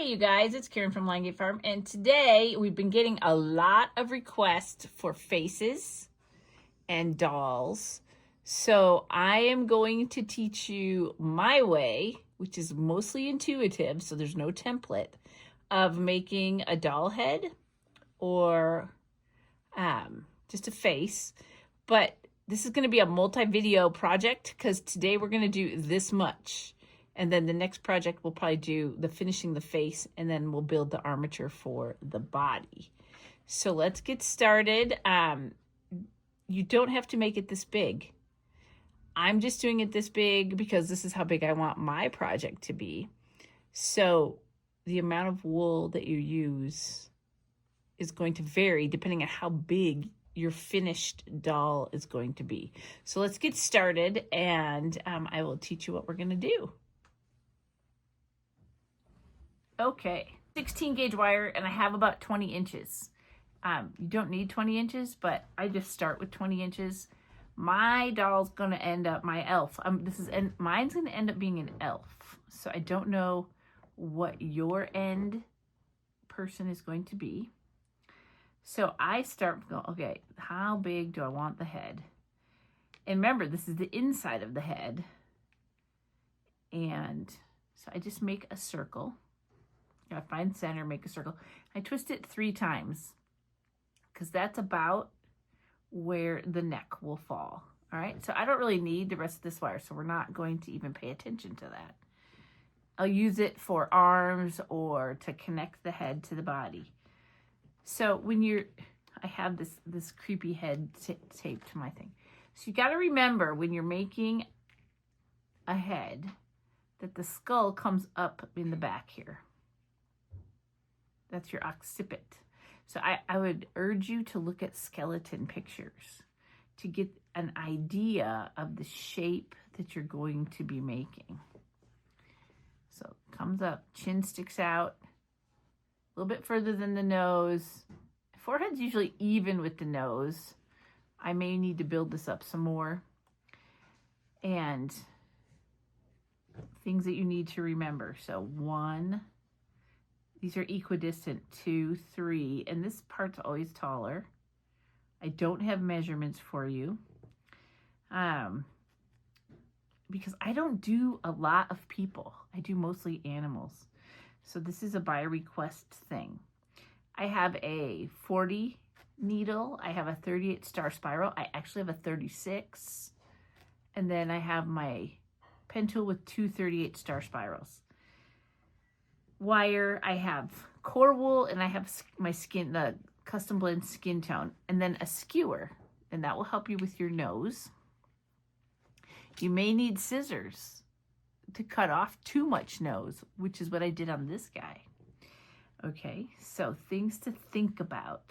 Hey you guys, it's Karen from Liongate Farm, and today we've been getting a lot of requests for faces and dolls. So I am going to teach you my way, which is mostly intuitive, so there's no template, of making a doll head or just a face. But this is going to be a multi-video project because today we're going to do this much. And then the next project we'll probably do the finishing the face, and then we'll build the armature for the body. So let's get started. You don't have to make it this big. I'm just doing it this big because this is how big I want my project to be. So the amount of wool that you use is going to vary depending on how big your finished doll is going to be. So let's get started, and I will teach you what we're going to do. Okay, 16 gauge wire, and I have about 20 inches. You don't need 20 inches, but I just start with 20 inches. My doll's gonna end up, my elf, mine's gonna end up being an elf. So I don't know what your end person is going to be. So I start with going, okay, how big do I want the head? And remember, this is the inside of the head. And so I just make a circle. I find center, make a circle. I twist it 3 times because that's about where the neck will fall. All right, so I don't really need the rest of this wire, so we're not going to even pay attention to that. I'll use it for arms or to connect the head to the body. So when I have this creepy head taped to my thing. So you got to remember when you're making a head that the skull comes up in the back here. That's your occiput. So I would urge you to look at skeleton pictures to get an idea of the shape that you're going to be making. So it comes up, chin sticks out a little bit further than the nose. Forehead's usually even with the nose. I may need to build this up some more. And things that you need to remember. So 1, these are equidistant, 2, 3, and this part's always taller. I don't have measurements for you because I don't do a lot of people. I do mostly animals. So this is a by request thing. I have a 40 needle. I have a 38 star spiral. I actually have a 36. And then I have my pen tool with 2 38 star spirals. Wire, I have core wool, and I have my skin, the custom blend skin tone, and then a skewer, and that will help you with your nose. You may need scissors to cut off too much nose, which is what I did on this guy. Okay, so things to think about.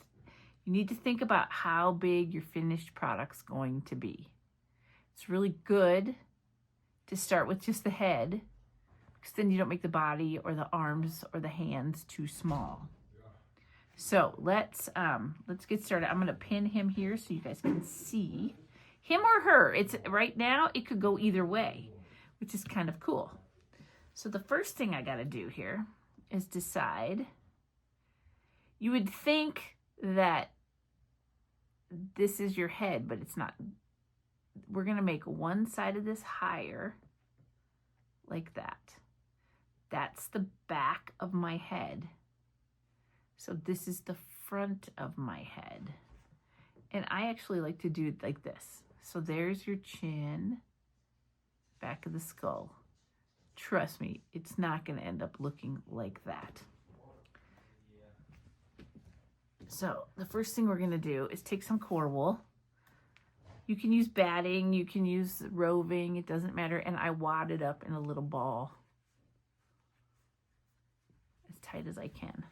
You need to think about how big your finished product's going to be. It's really good to start with just the head, because then you don't make the body or the arms or the hands too small. So let's get started. I'm gonna pin him here so you guys can see him or her. It's right now it could go either way, which is kind of cool. So the first thing I gotta do here is decide. You would think that this is your head, but it's not. We're gonna make one side of this higher like that. That's the back of my head. So this is the front of my head. And I actually like to do it like this. So there's your chin, back of the skull. Trust me, it's not going to end up looking like that. So the first thing we're going to do is take some core wool. You can use batting, you can use roving, it doesn't matter. And I wad it up in a little ball, as tight as I can.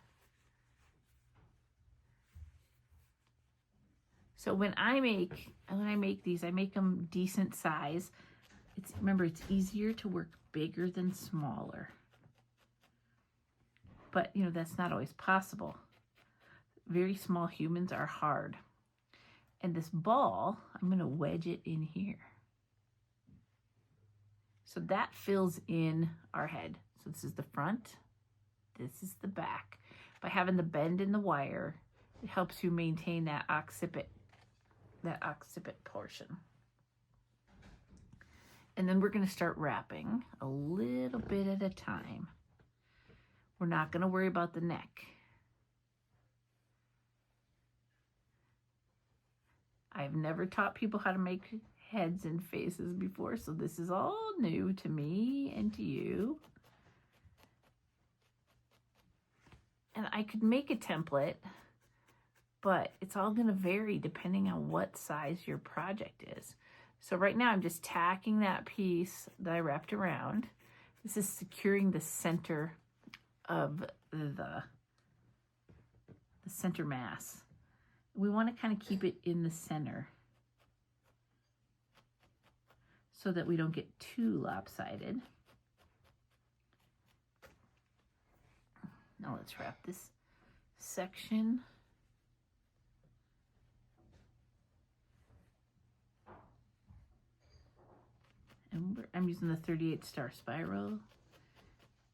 So when I make these, I make them decent size. Remember, it's easier to work bigger than smaller. But, you know, that's not always possible. Very small humans are hard. And this ball, I'm going to wedge it in here. So that fills in our head. So this is the front, This is the back. By having the bend in the wire, it helps you maintain that occiput portion. And then we're going to start wrapping a little bit at a time. We're not going to worry about the neck. I've never taught people how to make heads and faces before, so this is all new to me and to you. And I could make a template, but it's all going to vary depending on what size your project is. So right now I'm just tacking that piece that I wrapped around. This is securing the center of the center mass. We want to kind of keep it in the center so that we don't get too lopsided. Now let's wrap this section. And I'm using the 38 star spiral,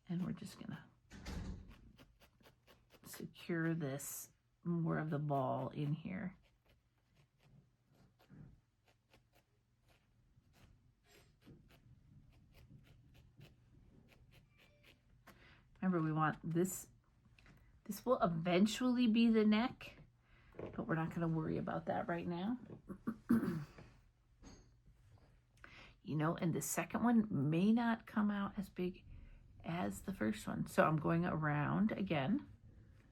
and we're just gonna secure this more of the ball in here. Remember, we want this will eventually be the neck, but we're not going to worry about that right now. You know, and the second one may not come out as big as the first one. So I'm going around again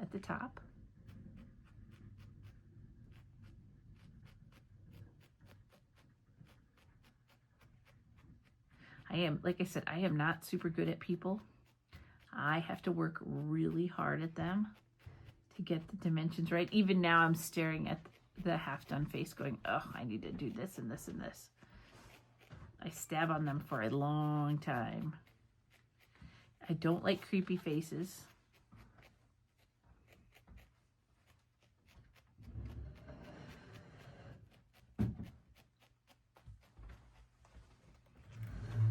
at the top. Like I said, I am not super good at people. I have to work really hard at them to get the dimensions right. Even now I'm staring at the half done face going, oh, I need to do this and this and this. I stab on them for a long time. I don't like creepy faces.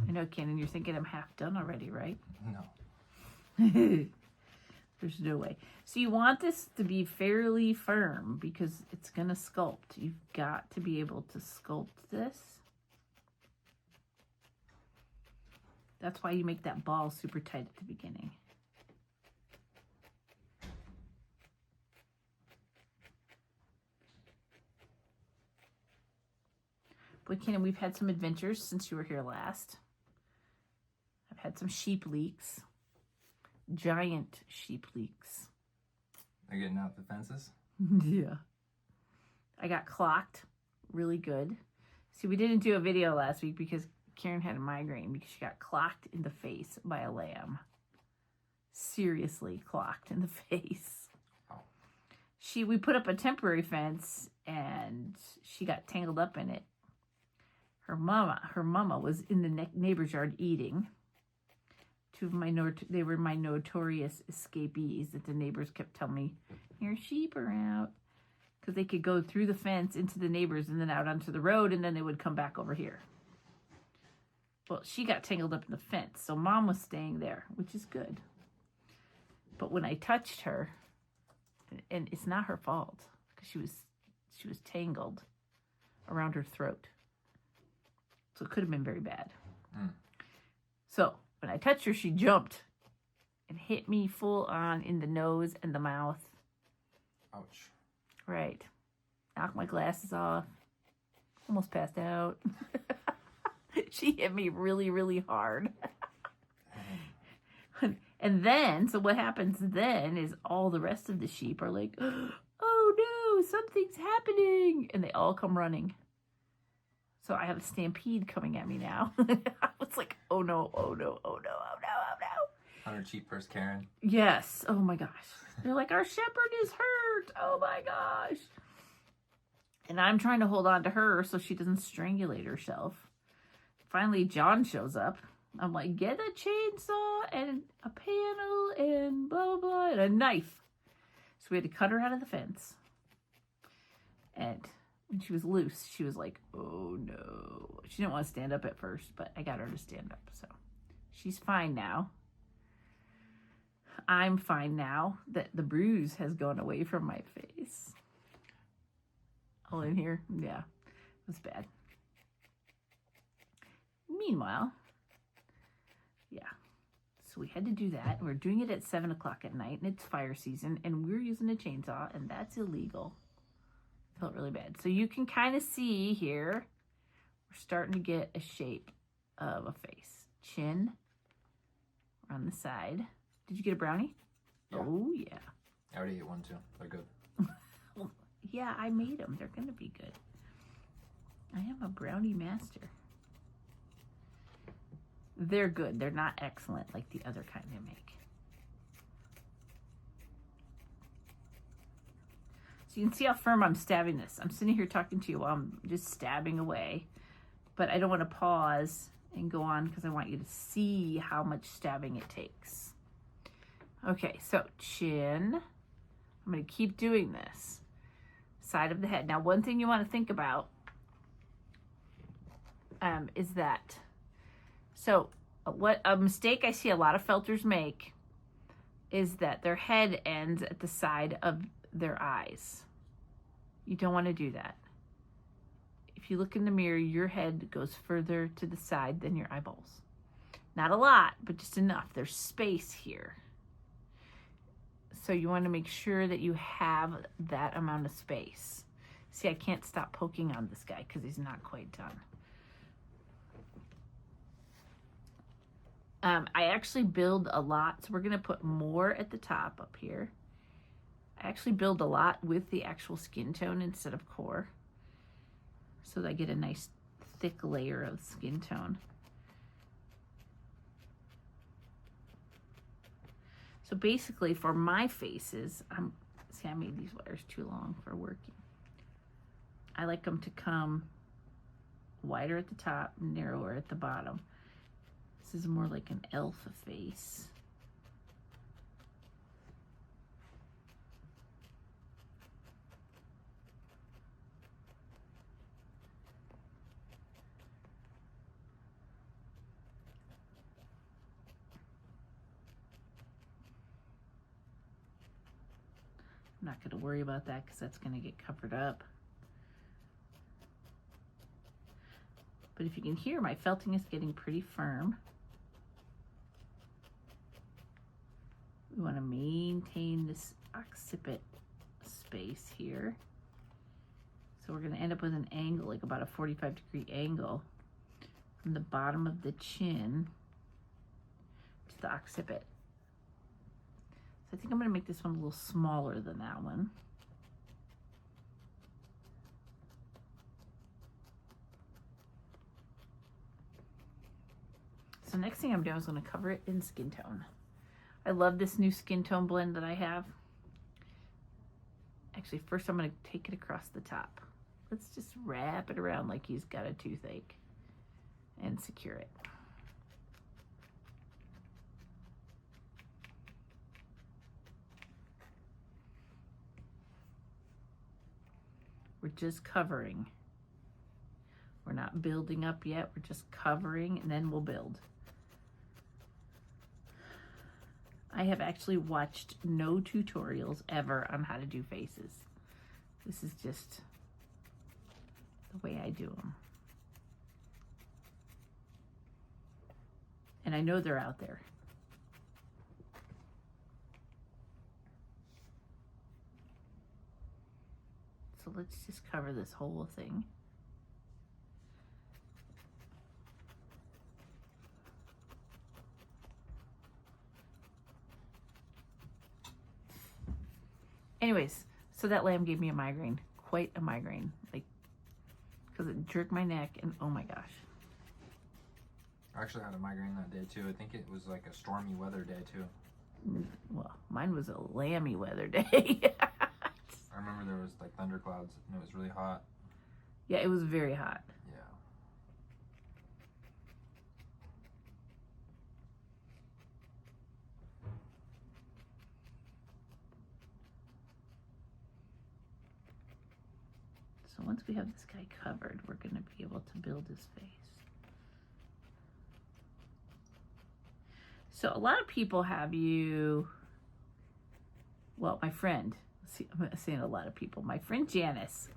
I know, Cannon, you're thinking I'm half done already, right? No. There's no way. So you want this to be fairly firm because it's going to sculpt. You've got to be able to sculpt this. That's why you make that ball super tight at the beginning. Boy, Cannon, we've had some adventures since you were here last. I've had some sheep leaks. Giant sheep leaks. They're getting out the fences? Yeah. I got clocked really good. See, we didn't do a video last week because Karen had a migraine because she got clocked in the face by a lamb. Seriously clocked in the face. Oh. We put up a temporary fence and she got tangled up in it. Her mama was in the neighbor's yard eating. Two of they were my notorious escapees that the neighbors kept telling me, your sheep are out. Because they could go through the fence into the neighbors and then out onto the road and then they would come back over here. Well, she got tangled up in the fence, so Mom was staying there, which is good. But when I touched her, and it's not her fault, because she was tangled around her throat. So it could have been very bad. Mm. So when I touched her, she jumped and hit me full on in the nose and the mouth. Ouch. Right. Knocked my glasses off. Almost passed out. She hit me really, really hard. And then, so what happens then is all the rest of the sheep are like, oh no, something's happening. And they all come running. So I have a stampede coming at me now. I was like, oh no, oh no, oh no, oh no, oh no. 100 sheep first Karen. Yes. Oh my gosh. They're like, our shepherd is hurt. Oh my gosh. And I'm trying to hold on to her so she doesn't strangulate herself. Finally, John shows up. I'm like, get a chainsaw and a panel and blah, blah, blah, and a knife. So we had to cut her out of the fence. And when she was loose, she was like, oh no. She didn't want to stand up at first, but I got her to stand up. So she's fine now. I'm fine now that the bruise has gone away from my face. All in here? Yeah, it was bad. Meanwhile, yeah, so we had to do that. We're doing it at 7 o'clock at night, and it's fire season, and we're using a chainsaw, and that's illegal. Felt really bad. So you can kind of see here, we're starting to get a shape of a face. Chin on the side. Did you get a brownie? Yeah. Oh, yeah. I already ate one too. They're good. Yeah, I made them. They're going to be good. I am a brownie master. They're good. They're not excellent like the other kind I make. So you can see how firm I'm stabbing this. I'm sitting here talking to you while I'm just stabbing away. But I don't want to pause and go on because I want you to see how much stabbing it takes. Okay, so chin. I'm going to keep doing this. Side of the head. Now, one thing you want to think about is that, so what a mistake I see a lot of felters make is that their head ends at the side of their eyes. You don't want to do that. If you look in the mirror, your head goes further to the side than your eyeballs. Not a lot, but just enough. There's space here. So you want to make sure that you have that amount of space. See, I can't stop poking on this guy because he's not quite done. I actually build a lot, so we're going to put more at the top up here. I actually build a lot with the actual skin tone instead of core, so that I get a nice thick layer of skin tone. So basically for my faces, see, I made these wires too long for working. I like them to come wider at the top, narrower at the bottom. This is more like an elf face. I'm not going to worry about that because that's going to get covered up. But if you can hear, my felting is getting pretty firm. We want to maintain this occiput space here. So we're going to end up with an angle, like about a 45-degree angle from the bottom of the chin to the occiput. I think I'm going to make this one a little smaller than that one. So next thing I'm doing is going to cover it in skin tone. I love this new skin tone blend that I have. Actually, first I'm going to take it across the top. Let's just wrap it around like he's got a toothache and secure it. We're just covering. We're not building up yet. We're just covering, and then we'll build. I have actually watched no tutorials ever on how to do faces. This is just the way I do them. And I know they're out there. So let's just cover this whole thing. Anyways, so that lamb gave me a migraine, quite a migraine, like, because it jerked my neck, and oh my gosh. I actually had a migraine that day too. I think it was like a stormy weather day too. Well, mine was a lammy weather day. I remember there was like thunderclouds and it was really hot. Yeah, it was very hot. Yeah. So once we have this guy covered, we're going to be able to build his face. So a lot of people have you well, my friend, see, I'm saying a lot of people, my friend Janice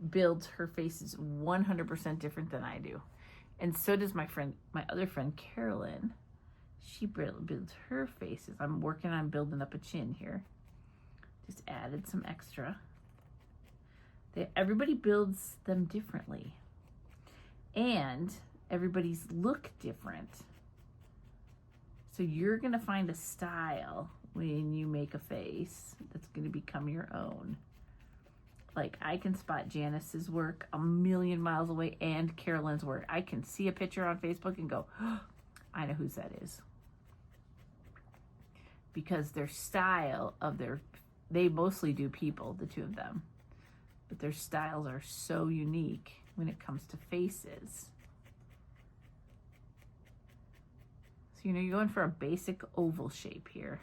builds her faces 100% different than I do. And so does my other friend, Carolyn. She builds her faces. I'm working on building up a chin here. Just added some extra. Everybody builds them differently. And everybody's look different. So you're going to find a style when you make a face that's going to become your own. Like, I can spot Janice's work a million miles away and Carolyn's work. I can see a picture on Facebook and go, oh, I know whose that is. Because their style of they mostly do people, the two of them. But their styles are so unique when it comes to faces. So, you're going for a basic oval shape here.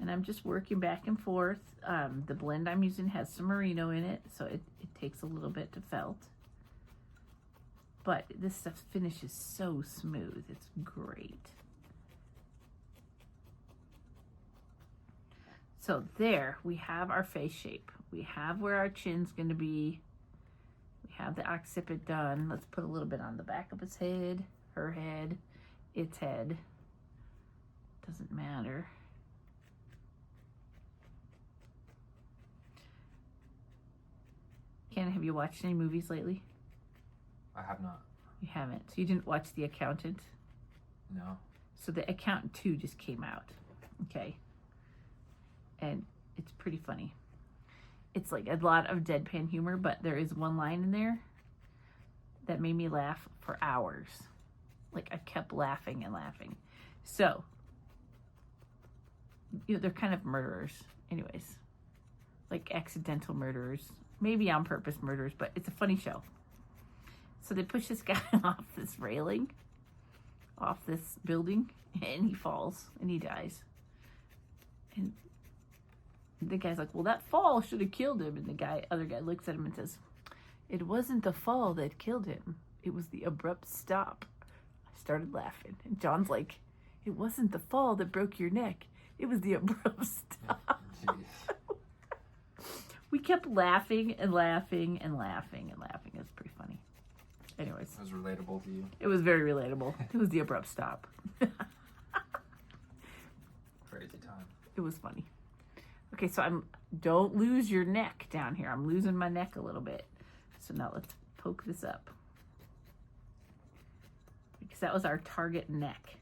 And I'm just working back and forth. The blend I'm using has some merino in it, so it takes a little bit to felt. But this stuff finishes so smooth. It's great. So there, we have our face shape. We have where our chin's going to be. We have the occiput done. Let's put a little bit on the back of its head, her head, its head. Doesn't matter. Ken, have you watched any movies lately? I have not. You haven't. So you didn't watch The Accountant? No. So The Accountant 2 just came out. Okay. And it's pretty funny. It's like a lot of deadpan humor, but there is one line in there that made me laugh for hours. Like, I kept laughing and laughing. So, they're kind of murderers. Anyways. Like accidental murderers. Maybe on purpose murderers, but it's a funny show. So they push this guy off this railing, off this building, and he falls and he dies. And the guy's like, well, that fall should have killed him. And the other guy looks at him and says, it wasn't the fall that killed him. It was the abrupt stop. I started laughing. And John's like, it wasn't the fall that broke your neck. It was the abrupt stop. We kept laughing and laughing and laughing and laughing. It was pretty funny. Anyways. It was relatable to you? It was very relatable. It was the abrupt stop. Crazy time. It was funny. Okay, so don't lose your neck down here. I'm losing my neck a little bit. So now let's poke this up. Because that was our target neck.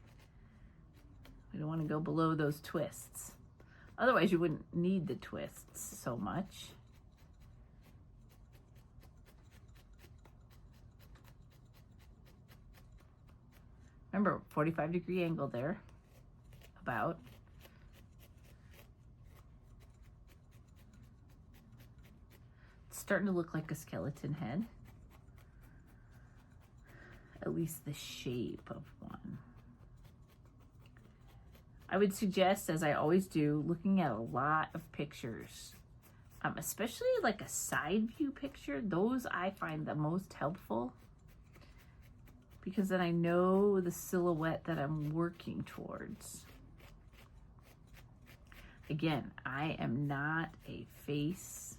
We don't want to go below those twists. Otherwise, you wouldn't need the twists so much. Remember, 45-degree angle there, about. It's starting to look like a skeleton head. At least the shape of one. I would suggest, as I always do, looking at a lot of pictures, especially like a side view picture. Those I find the most helpful. Because then I know the silhouette that I'm working towards. Again, I am not a face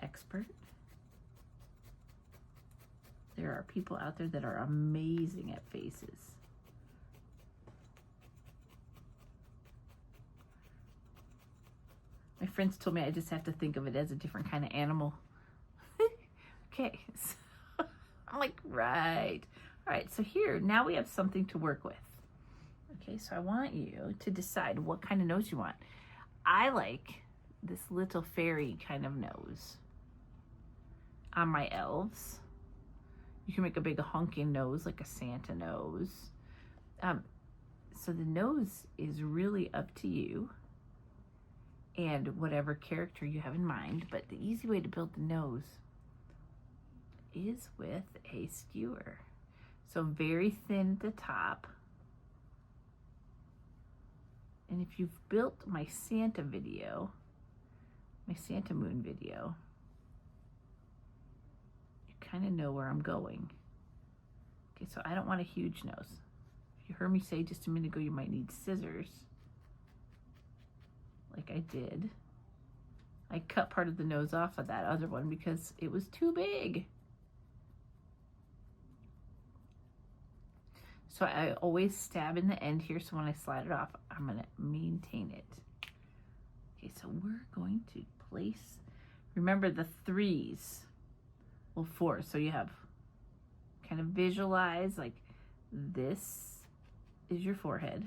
expert. There are people out there that are amazing at faces. My friends told me I just have to think of it as a different kind of animal. Okay, so I'm like, right. All right, so here, now we have something to work with. Okay, so I want you to decide what kind of nose you want. I like this little fairy kind of nose on my elves. You can make a big honking nose, like a Santa nose. So the nose is really up to you and whatever character you have in mind, but the easy way to build the nose is with a skewer. So very thin at the top And if you've built my Santa video, my Santa moon video, you kind of know where I'm going. Okay, so I don't want a huge nose. If you heard me say just a minute ago you might need scissors, like I did. I cut part of the nose off of that other one because it was too big. So I always stab in the end here, so when I slide it off, I'm gonna maintain it. Okay, so we're going to place, remember the 3s, well 4, so you have, kind of visualize like this is your forehead.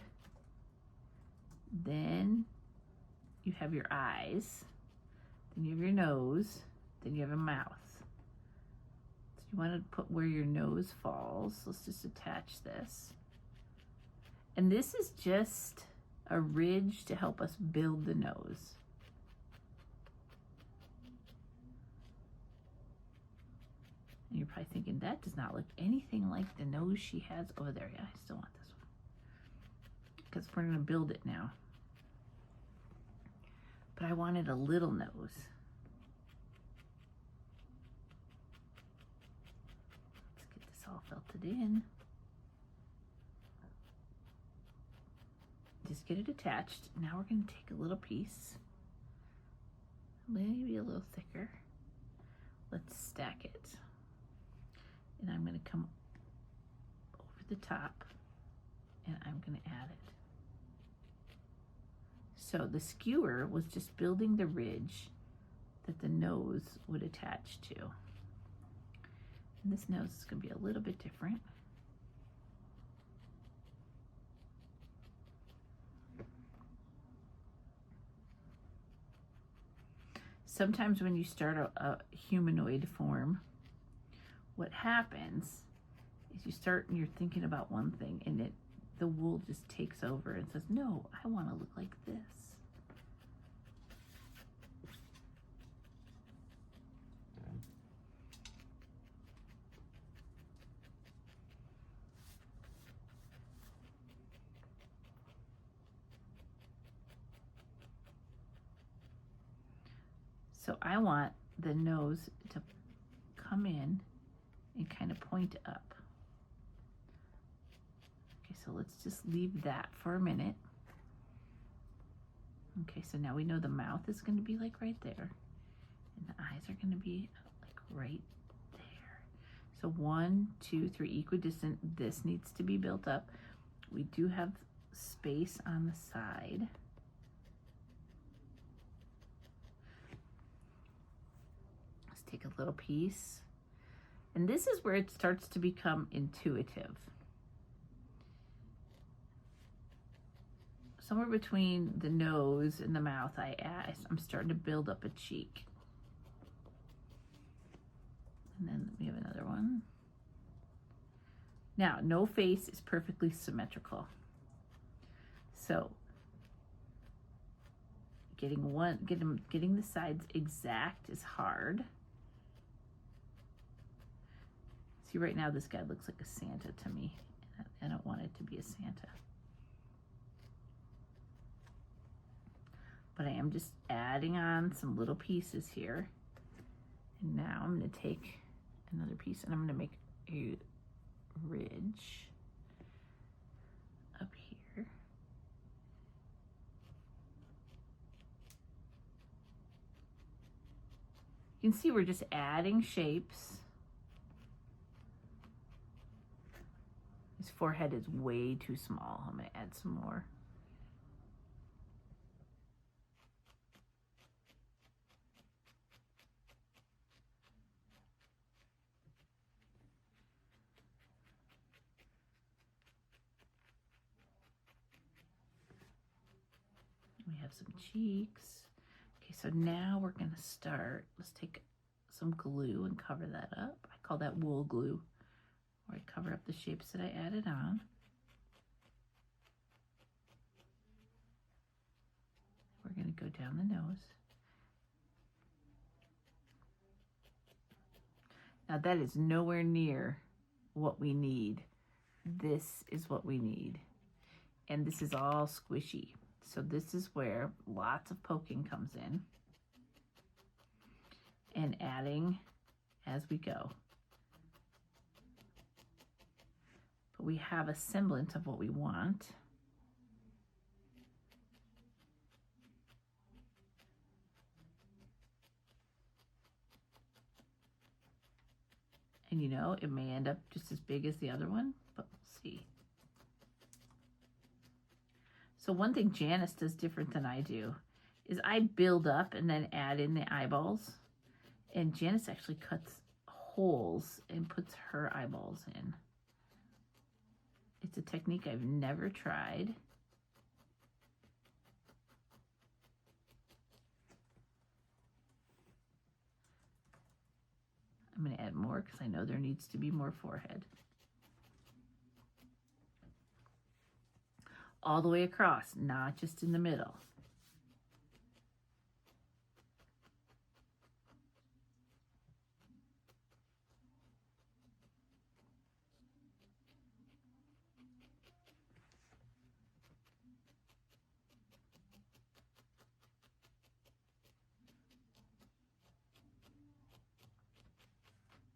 Then you have your eyes, then you have your nose, then you have a mouth. You want to put where your nose falls. Let's just attach this. And this is just a ridge to help us build the nose. And you're probably thinking, that does not look anything like the nose she has over there. Yeah, I still want this one, because we're going to build it now. But I wanted a little nose. All felted in. Just get it attached. Now we're going to take a little piece, maybe a little thicker. Let's stack it. And I'm going to come over the top and I'm going to add it. So the skewer was just building the ridge that the nose would attach to. And this nose is going to be a little bit different. Sometimes when you start a humanoid form, what happens is you start and you're thinking about one thing, and the wool just takes over and says, no, I want to look like this. So I want the nose to come in and kind of point up. Okay, so let's just leave that for a minute. Okay, so now we know the mouth is going to be like right there, and the eyes are going to be like right there. So 1, 2, 3, equidistant. This needs to be built up. We do have space on the side. Take a little piece, and this is where it starts to become intuitive. Somewhere between the nose and the mouth, I'm starting to build up a cheek. And then we have another one. Now, no face is perfectly symmetrical. So getting the sides exact is hard. See, right now this guy looks like a Santa to me. I don't want it to be a Santa. But I am just adding on some little pieces here. And now I'm going to take another piece and I'm going to make a ridge up here. You can see we're just adding shapes. His forehead is way too small. I'm going to add some more. We have some cheeks. Okay, so now we're going to start. Let's take some glue and cover that up. I call that wool glue. Where I cover up the shapes that I added on. We're going to go down the nose. Now that is nowhere near what we need. This is what we need. And this is all squishy. So this is where lots of poking comes in and adding as we go. But we have a semblance of what we want. And you know, it may end up just as big as the other one, but we'll see. So one thing Janice does different than I do is I build up and then add in the eyeballs. And Janice actually cuts holes and puts her eyeballs in. It's a technique I've never tried. I'm going to add more because I know there needs to be more forehead. All the way across, not just in the middle.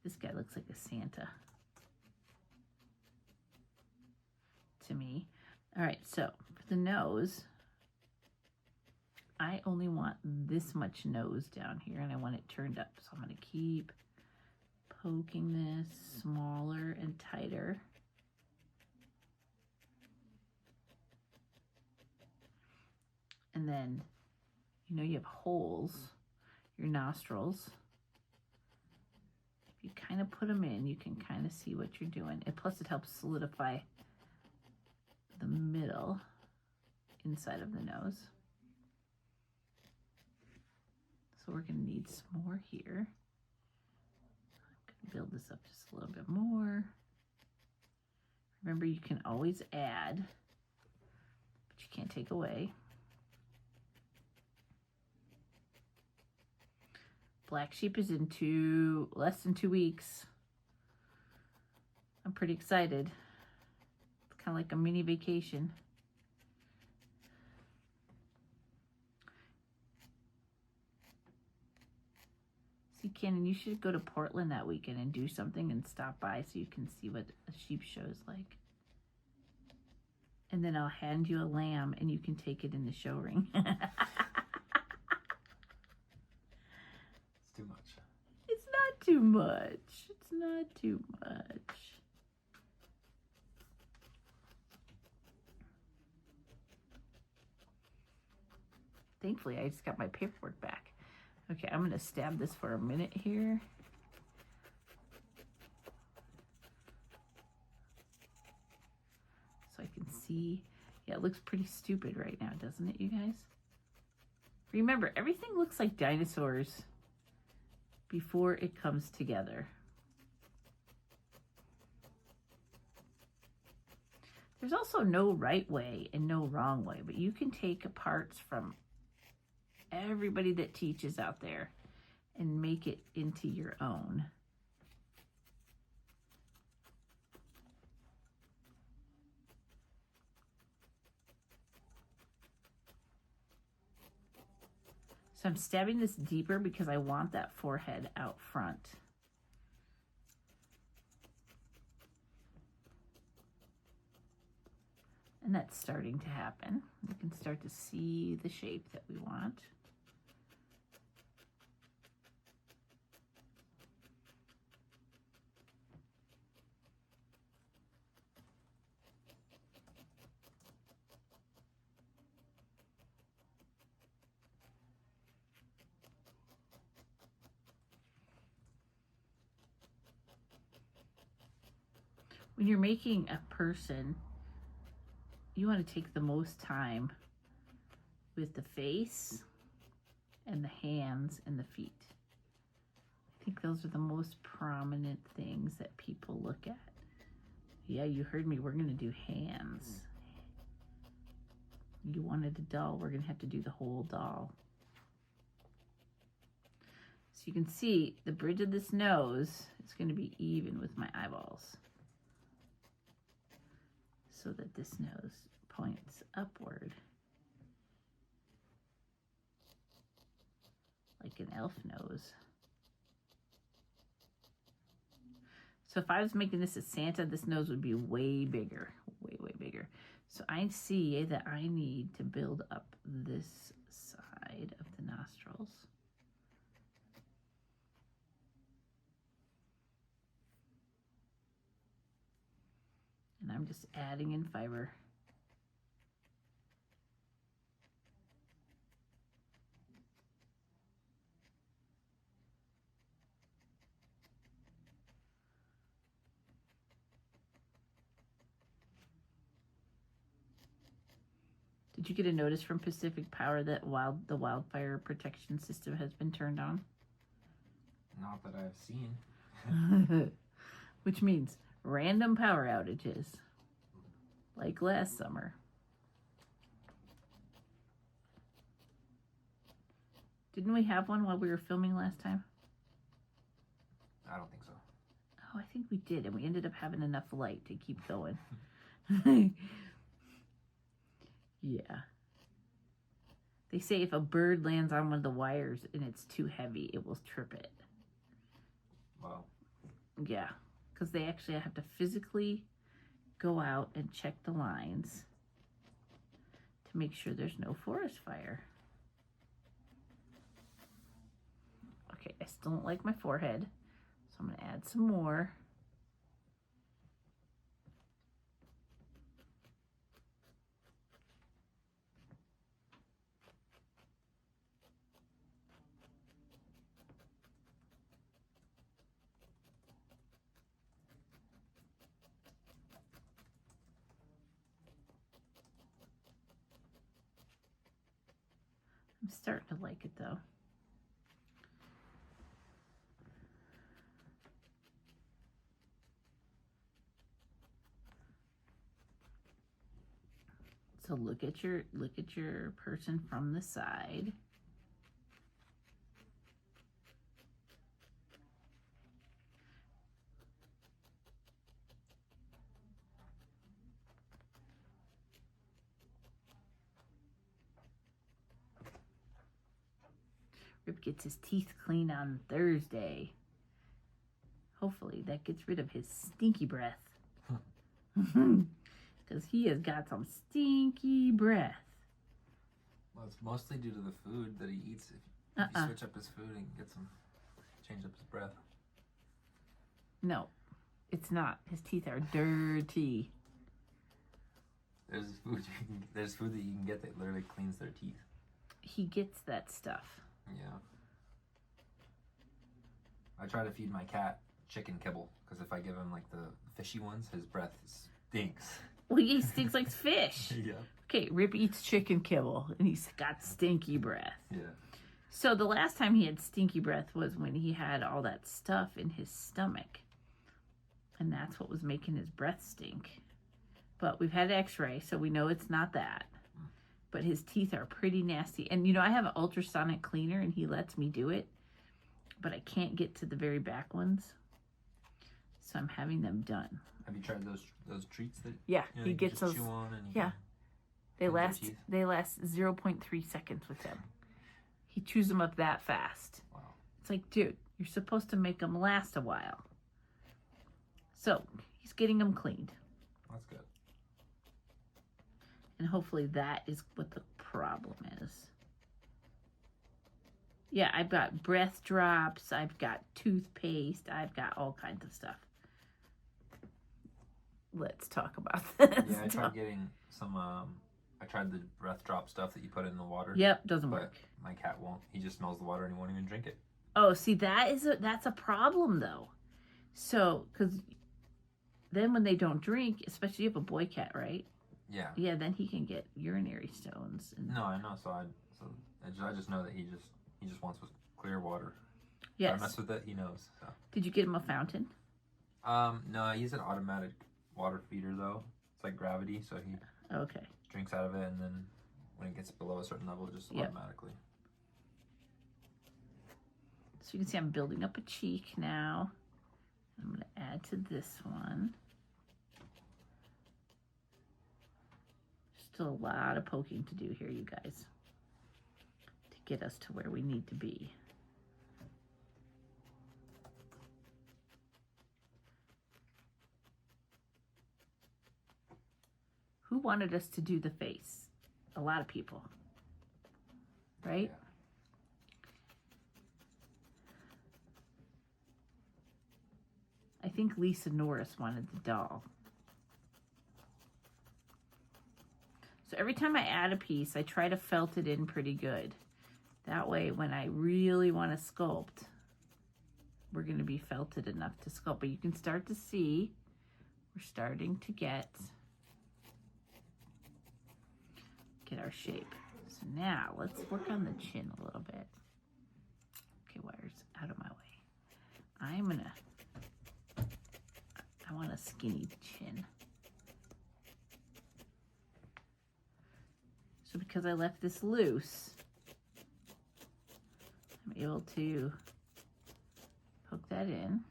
This guy looks like a Santa to me. All right, so for the nose, I only want this much nose down here and I want it turned up. So I'm going to keep poking this smaller and tighter. And then, you know, you have holes, your nostrils. If you kind of put them in, you can kind of see what you're doing. And plus it helps solidify the middle inside of the nose. So we're going to need some more here. I'm going to build this up just a little bit more. Remember, you can always add, but you can't take away. Black Sheep is in less than 2 weeks. I'm pretty excited. It's kind of like a mini vacation. See, Cannon, you should go to Portland that weekend and do something and stop by so you can see what a sheep show is like. And then I'll hand you a lamb and you can take it in the show ring. It's too much. It's not too much. It's not too much. Thankfully, I just got my paperwork back. Okay, I'm going to stab this for a minute here. So I can see. Yeah, it looks pretty stupid right now, doesn't it, you guys? Remember, everything looks like dinosaurs before it comes together. There's also no right way and no wrong way, but you can take parts from everybody that teaches out there and make it into your own. So I'm stabbing this deeper because I want that forehead out front. And that's starting to happen. You can start to see the shape that we want. When you're making a person, you want to take the most time with the face and the hands and the feet. I think those are the most prominent things that people look at. Yeah, you heard me. We're going to do hands. You wanted a doll. We're going to have to do the whole doll. So you can see the bridge of this nose is going to be even with my eyeballs, so that this nose points upward. like an elf nose. So if I was making this as Santa, this nose would be way bigger, way, way bigger. So I see that I need to build up this side of the nostrils. And I'm just adding in fiber. Did you get a notice from Pacific Power that the wildfire protection system has been turned on? Not that I've seen. Which means random power outages, like last summer. Didn't we have one while we were filming last time? I don't think so. Oh, I think we did, and we ended up having enough light to keep going. Yeah. They say if a bird lands on one of the wires and it's too heavy, it will trip it. Wow. Yeah, because they actually have to physically go out and check the lines to make sure there's no forest fire. Okay, I still don't like my forehead, so I'm going to add some more. I'm starting to like it though. So look at your person from the side. Rip gets his teeth cleaned on Thursday. Hopefully that gets rid of his stinky breath. Because he has got some stinky breath. Well, it's mostly due to the food that he eats. If you switch up his food and change up his breath. No, it's not. His teeth are dirty. There's food that you can get that literally cleans their teeth. He gets that stuff. Yeah. I try to feed my cat chicken kibble because if I give him like the fishy ones, his breath stinks. Well, he stinks like fish. Yeah. Okay, Rip eats chicken kibble and he's got stinky breath. Yeah. So the last time he had stinky breath was when he had all that stuff in his stomach. And that's what was making his breath stink. But we've had x-ray, so we know it's not that. But his teeth are pretty nasty. And, you know, I have an ultrasonic cleaner, and he lets me do it. But I can't get to the very back ones. So I'm having them done. Have you tried those treats that yeah, he gets those? Chew on and yeah, they last 0.3 seconds with him. He chews them up that fast. Wow. It's like, dude, you're supposed to make them last a while. So he's getting them cleaned. That's good. And hopefully that is what the problem is. Yeah, I've got breath drops. I've got toothpaste. I've got all kinds of stuff. Let's talk about this. Yeah, I tried getting some, I tried the breath drop stuff that you put in the water. Yep, doesn't work. My cat won't. He just smells the water and he won't even drink it. Oh, see, that's a problem though. So, because then when they don't drink, especially if you have a boy cat, right? Yeah. Yeah, then he can get urinary stones. And... No, I know. So I just know that he just wants clear water. Yes. If I mess with it, he knows. So. Did you get him a fountain? No, I use an automatic water feeder though. It's like gravity, so he drinks out of it, and then when it gets below a certain level, it just automatically. So you can see I'm building up a cheek now. I'm going to add to this one. Still a lot of poking to do here, you guys, to get us to where we need to be. Who wanted us to do the face? A lot of people, right? Yeah. I think Lisa Norris wanted the doll. So every time I add a piece, I try to felt it in pretty good. That way, when I really want to sculpt, we're going to be felted enough to sculpt. But you can start to see we're starting to get our shape. So now let's work on the chin a little bit. Okay, wires out of my way. I want a skinny chin. So because I left this loose, I'm able to poke that in.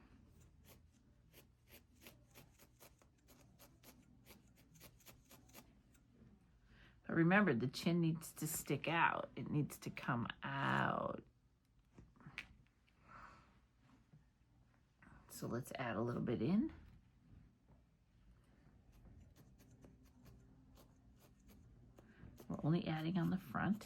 But remember, the chin needs to stick out. It needs to come out. So let's add a little bit in. We're only adding on the front.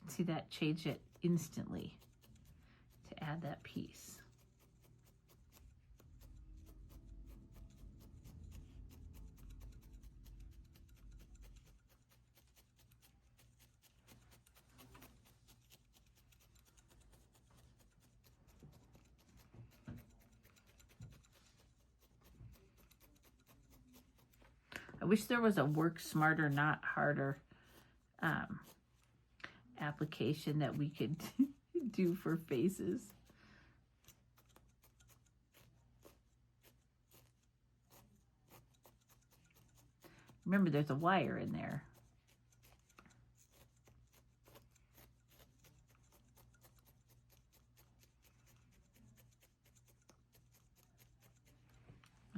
See that, change it instantly to add that piece. I wish there was a work smarter, not harder application that we could do for faces. Remember, there's a wire in there.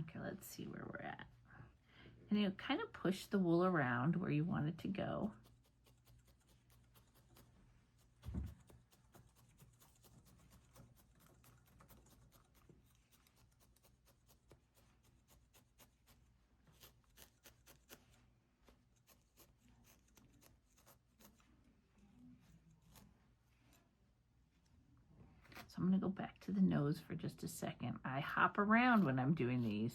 Okay, let's see where we're at. And you kind of push the wool around where you want it to go. So I'm going to go back to the nose for just a second. I hop around when I'm doing these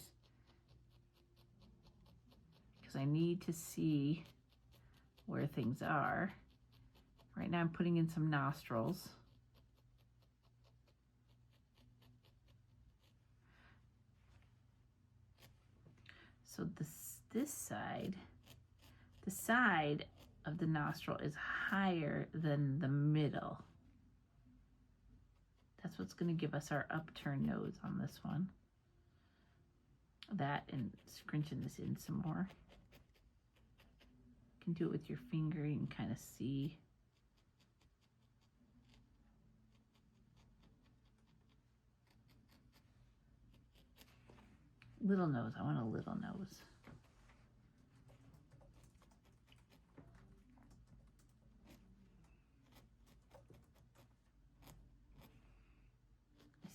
because I need to see where things are. Right now I'm putting in some nostrils. So this side, the side of the nostril is higher than the middle. That's what's going to give us our upturned nose on this one. That and scrunching this in some more. You can do it with your finger. You can kind of see. Little nose. I want a little nose.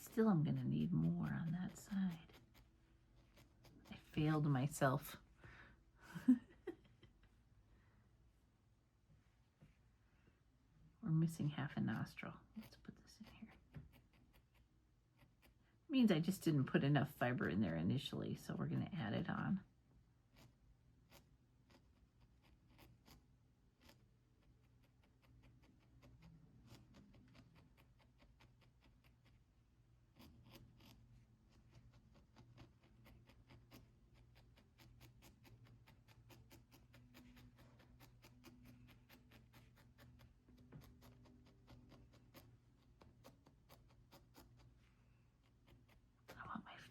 Still, I'm going to need more on that side. I failed myself. We're missing half a nostril. Let's put this in here. Means I just didn't put enough fiber in there initially, so we're going to add it on.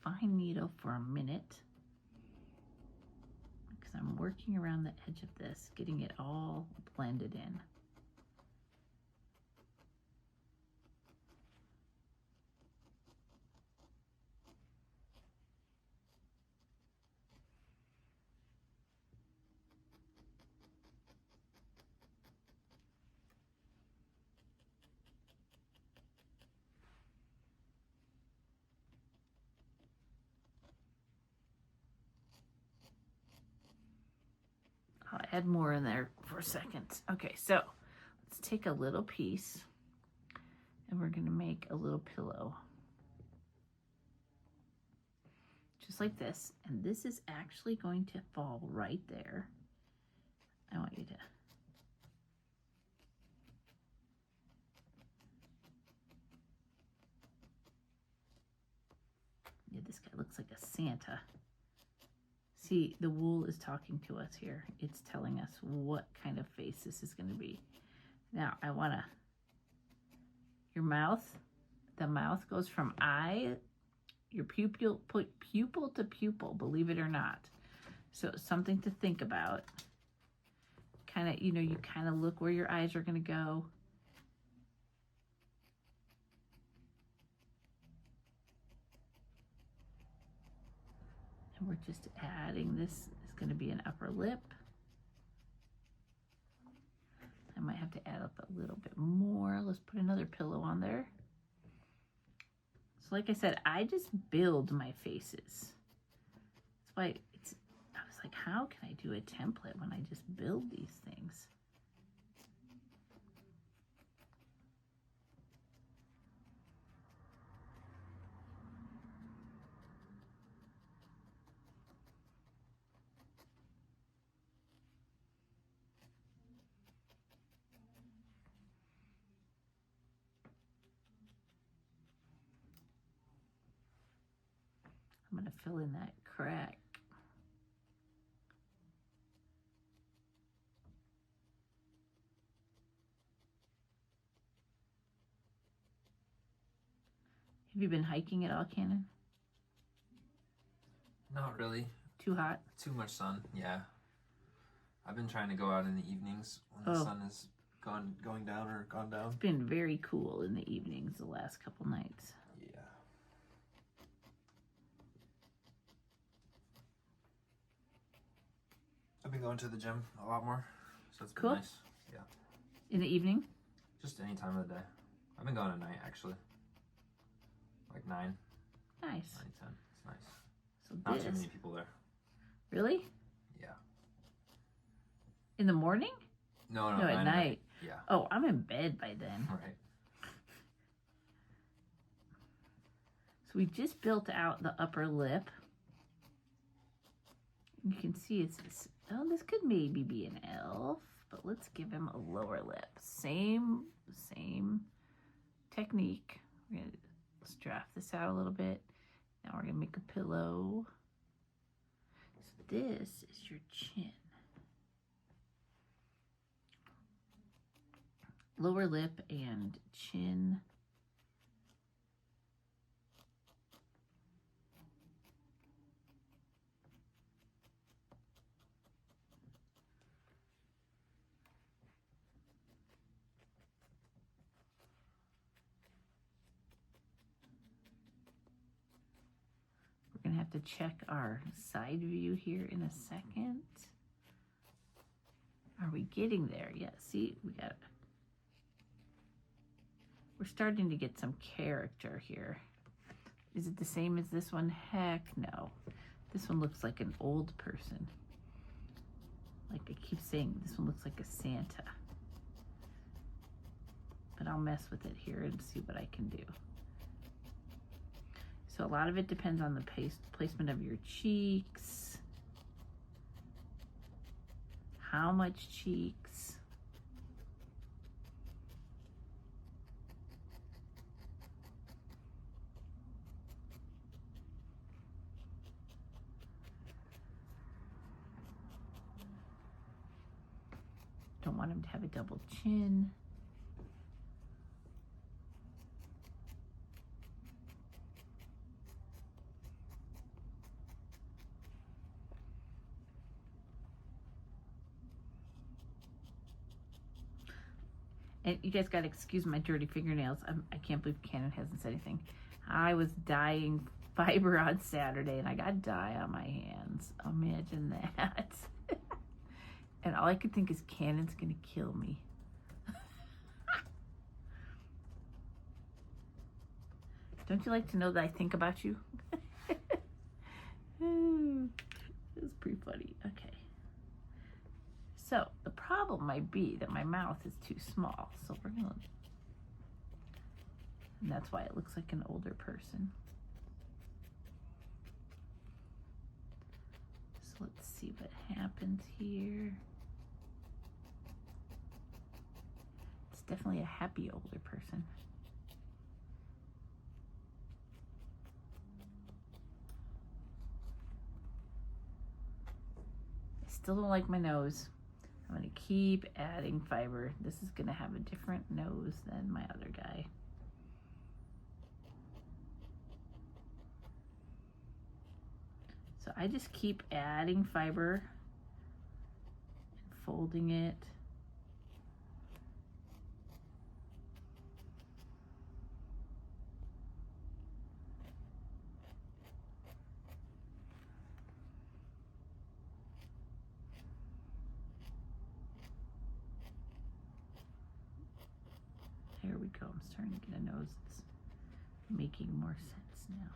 Fine needle for a minute because I'm working around the edge of this, getting it all blended in. had more in there for a second. Okay, so let's take a little piece and we're gonna make a little pillow. Just like this. And this is actually going to fall right there. I want you to. Yeah, this guy looks like a Santa. See, the wool is talking to us here. It's telling us what kind of face this is going to be. Now, I want to, your mouth, the mouth goes from eye, your pupil to pupil, believe it or not. So something to think about. Kind of, you kind of look where your eyes are going to go. And we're just adding this. It's going to be an upper lip. I might have to add up a little bit more. Let's put another pillow on there. So like I said, I just build my faces. That's why I was like, how can I do a template when I just build these things? I'm going to fill in that crack. Have you been hiking at all, Cannon? Not really. Too hot? Too much sun, yeah. I've been trying to go out in the evenings when the sun is going down or gone down. It's been very cool in the evenings the last couple nights. Yeah. I've been going to the gym a lot more, so it's been nice. Yeah. In the evening? Just any time of the day. I've been going at night, actually. Like 9. Nice. 9, 10. It's nice. So not too many people there. Really? Yeah. In the morning? No, at night. Yeah. Oh, I'm in bed by then. Right. So we just built out the upper lip. You can see this could maybe be an elf, but let's give him a lower lip. Same technique. Let's draft this out a little bit. Now we're gonna make a pillow. So this is your chin. Lower lip and chin. We're gonna have to check our side view here in a second. Are we getting there? Yeah, see, we're starting to get some character here. Is it the same as this one? Heck no. This one looks like an old person. Like I keep saying, this one looks like a Santa. But I'll mess with it here and see what I can do. So a lot of it depends on the placement of your cheeks. How much cheeks? Don't want him to have a double chin. And you guys got to excuse my dirty fingernails. I can't believe Cannon hasn't said anything. I was dyeing fiber on Saturday and I got dye on my hands. Imagine that. And all I could think is Cannon's going to kill me. Don't you like to know that I think about you? It was pretty funny. Okay. problem might be that my mouth is too small. So we're gonna, and that's why it looks like an older person. So let's see what happens here. It's definitely a happy older person. I still don't like my nose. I'm gonna keep adding fiber. This is gonna have a different nose than my other guy. So I just keep adding fiber and folding it. There we go. I'm starting to get a nose that's making more sense now.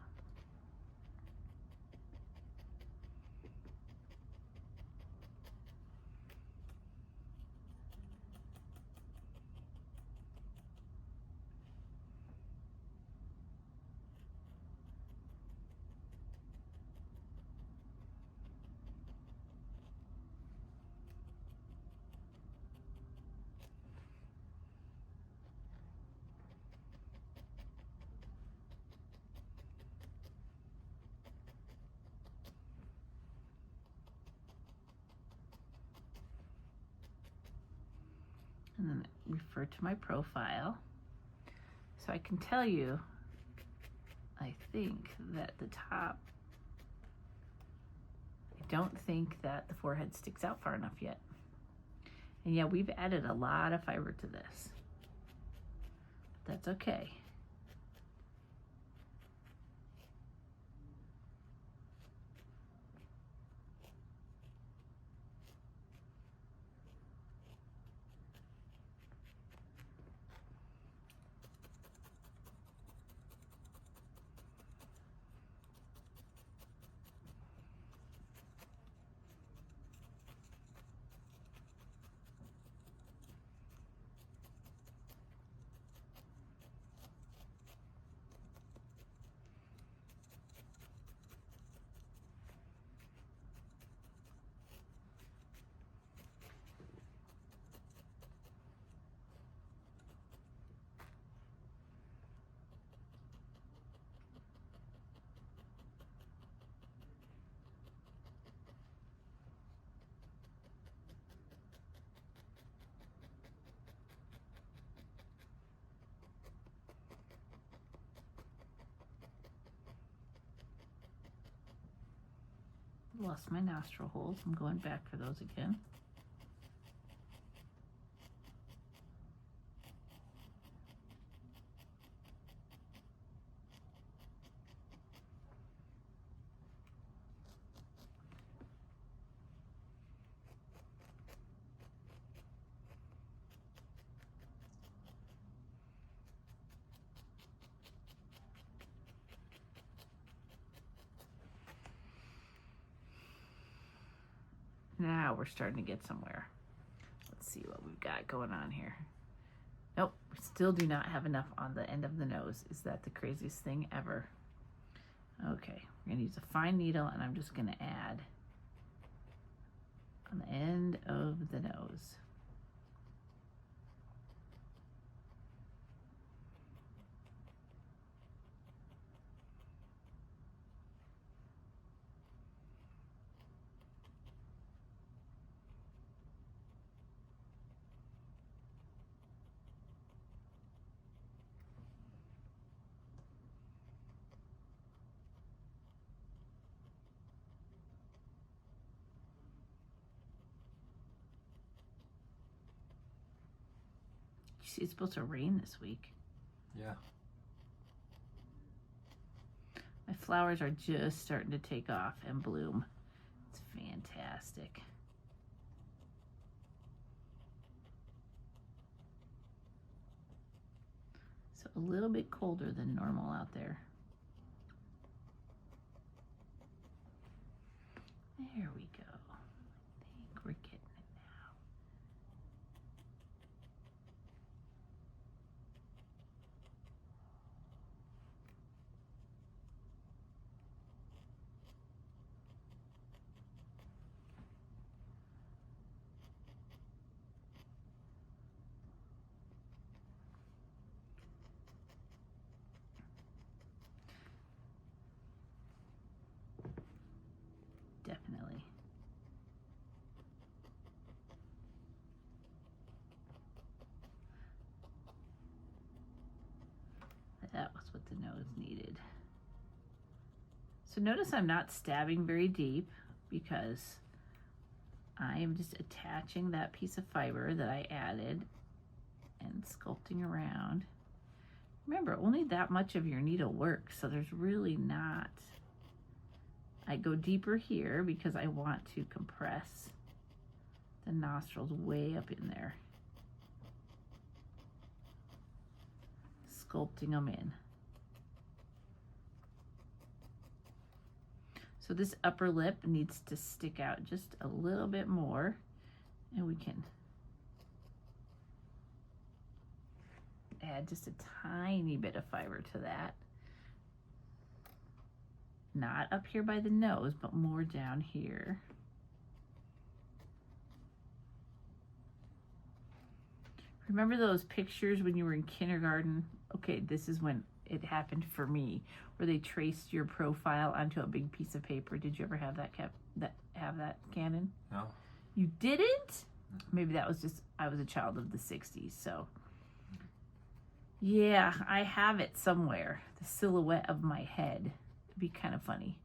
And then refer to my profile. So I can tell you, I think that the top, I don't think that the forehead sticks out far enough yet. And yeah, we've added a lot of fiber to this. But that's okay. Lost my nostril holes. I'm going back for those again. Now we're starting to get somewhere. Let's see what we've got going on here. Nope, we still do not have enough on the end of the nose. Is that the craziest thing ever? Okay, we're gonna use a fine needle and I'm just gonna add on the end of the nose. You see, it's supposed to rain this week. Yeah. My flowers are just starting to take off and bloom. It's fantastic. So a little bit colder than normal out there. There we go. I think we're getting it now. the nose needed. So notice I'm not stabbing very deep because I am just attaching that piece of fiber that I added and sculpting around. Remember, only that much of your needle works, so there's really not. I go deeper here because I want to compress the nostrils way up in there. Sculpting them in. So this upper lip needs to stick out just a little bit more, and we can add just a tiny bit of fiber to that. Not up here by the nose, but more down here. Remember those pictures when you were in kindergarten? Okay, this is when it happened for me, where they traced your profile onto a big piece of paper. Did you ever have that Canon? No. You didn't? Maybe that was just, I was a child of the 60s, so. Yeah, I have it somewhere. The silhouette of my head. It'd be kind of funny.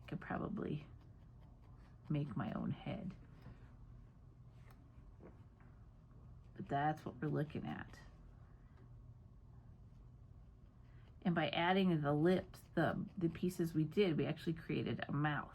I could probably make my own head. But that's what we're looking at. And by adding the lips, the pieces we did, we actually created a mouth.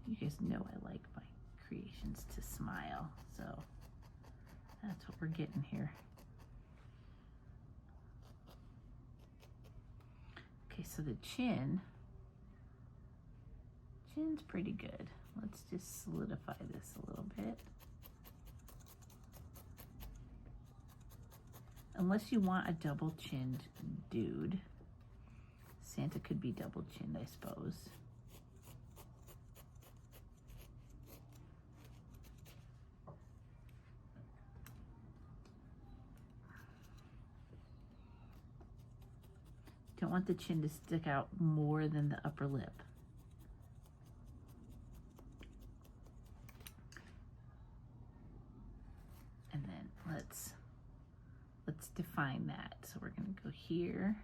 You guys know I like my creations to smile, so that's what we're getting here. Okay, so the chin's pretty good. Let's just solidify this a little bit. Unless you want a double-chinned dude. Santa could be double-chinned, I suppose. Don't want the chin to stick out more than the upper lip. And then let's define that. So we're going to go here.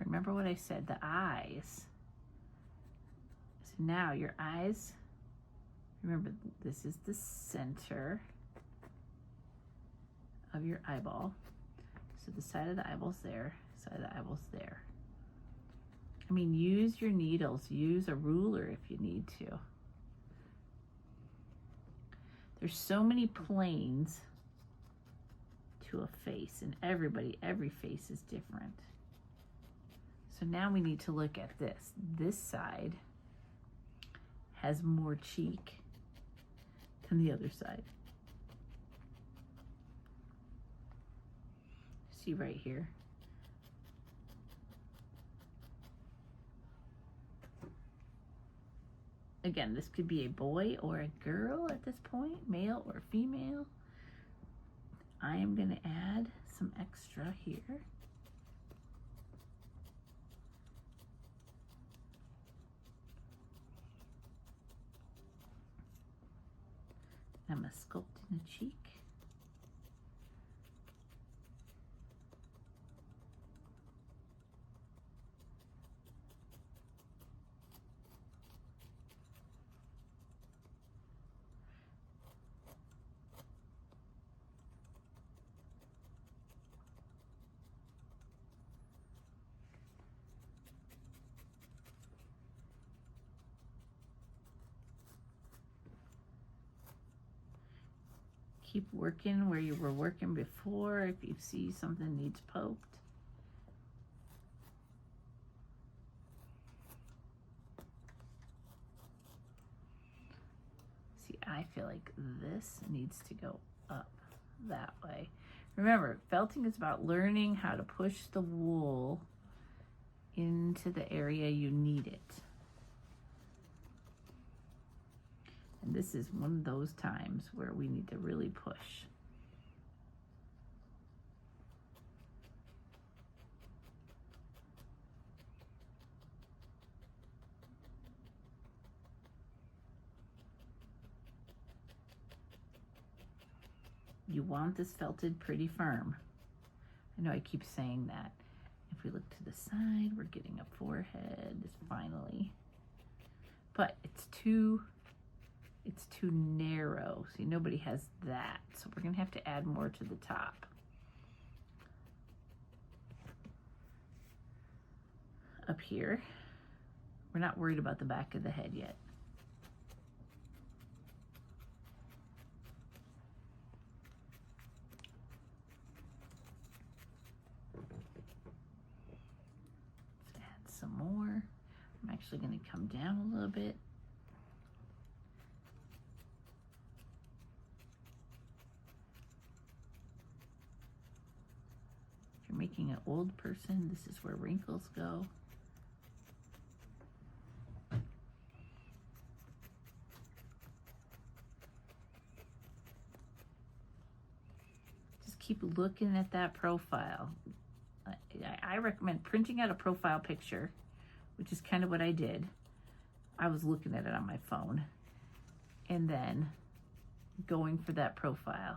Remember what I said, the eyes. So now your eyes, remember this is the center of your eyeball. So the side of the eyeball's there, side of the eyeball's there. I mean, use your needles, use a ruler if you need to. There's so many planes to a face, and every face is different. So now we need to look at this. This side has more cheek than the other side. See right here? Again, this could be a boy or a girl at this point, male or female. I am going to add some extra here. I'm going to sculpt in the cheek. Keep working where you were working before if you see something needs poked. See, I feel like this needs to go up that way. Remember, felting is about learning how to push the wool into the area you need it. And this is one of those times where we need to really push. You want this felted pretty firm. I know I keep saying that. If we look to the side, we're getting a forehead finally. But it's too narrow. See, nobody has that. So we're gonna have to add more to the top. Up here, we're not worried about the back of the head yet. Some more. I'm actually going to come down a little bit. If you're making an old person, this is where wrinkles go. Just keep looking at that profile. I recommend printing out a profile picture, which is kind of what I did. I was looking at it on my phone and then going for that profile.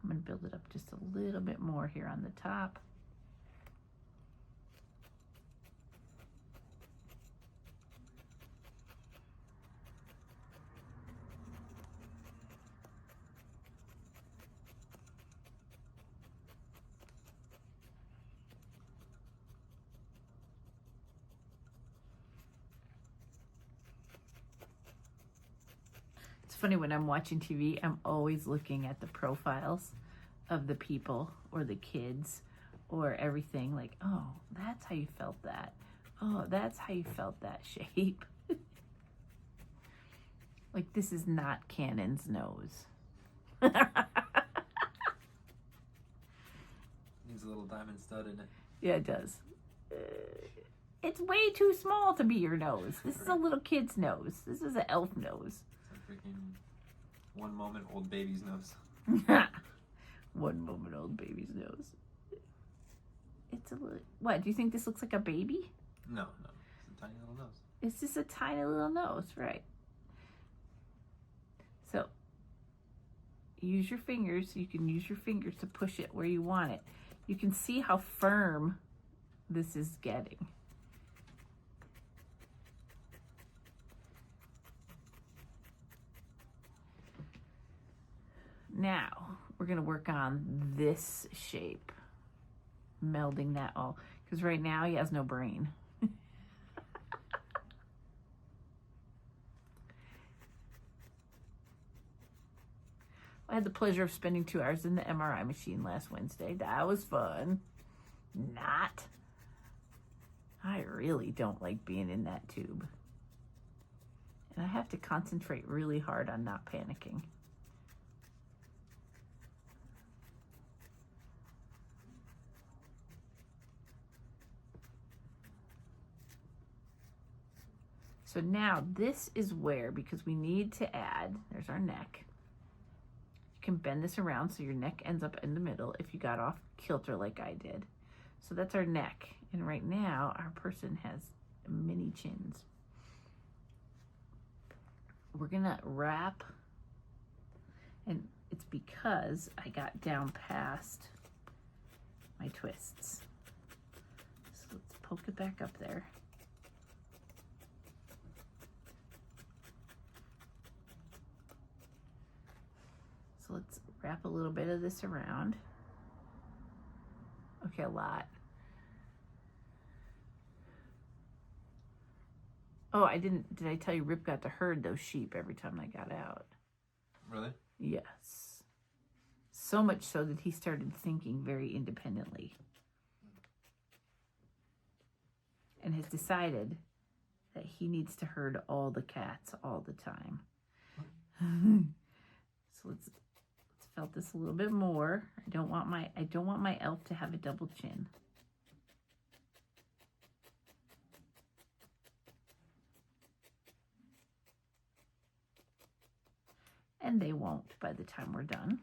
I'm going to build it up just a little bit more here on the top. It's funny, when I'm watching TV, I'm always looking at the profiles of the people or the kids or everything, like, oh, that's how you felt that. Oh, that's how you felt that shape. Like, this is not Cannon's nose. Needs a little diamond stud in it. Yeah, it does. It's way too small to be your nose. This is a little kid's nose. This is an elf nose. It's a freaking one moment old baby's nose. One moment old baby's nose. It's a little... What, do you think this looks like a baby? No. It's a tiny little nose. It's just a tiny little nose, right? So, use your fingers. You can use your fingers to push it where you want it. You can see how firm this is getting. Now, we're going to work on this shape, melding that all, because right now he has no brain. I had the pleasure of spending 2 hours in the MRI machine last Wednesday. That was fun. Not. I really don't like being in that tube. And I have to concentrate really hard on not panicking. So now this is where, because we need to add, there's our neck. You can bend this around so your neck ends up in the middle if you got off kilter like I did. So that's our neck. And right now our person has mini chins. We're gonna wrap, and it's because I got down past my twists. So let's poke it back up there. So let's wrap a little bit of this around. Okay, a lot. Oh, did I tell you Rip got to herd those sheep every time I got out? Really? Yes. So much so that he started thinking very independently. And has decided that he needs to herd all the cats all the time. So let's felt this a little bit more. I don't want my elf to have a double chin. And they won't by the time we're done.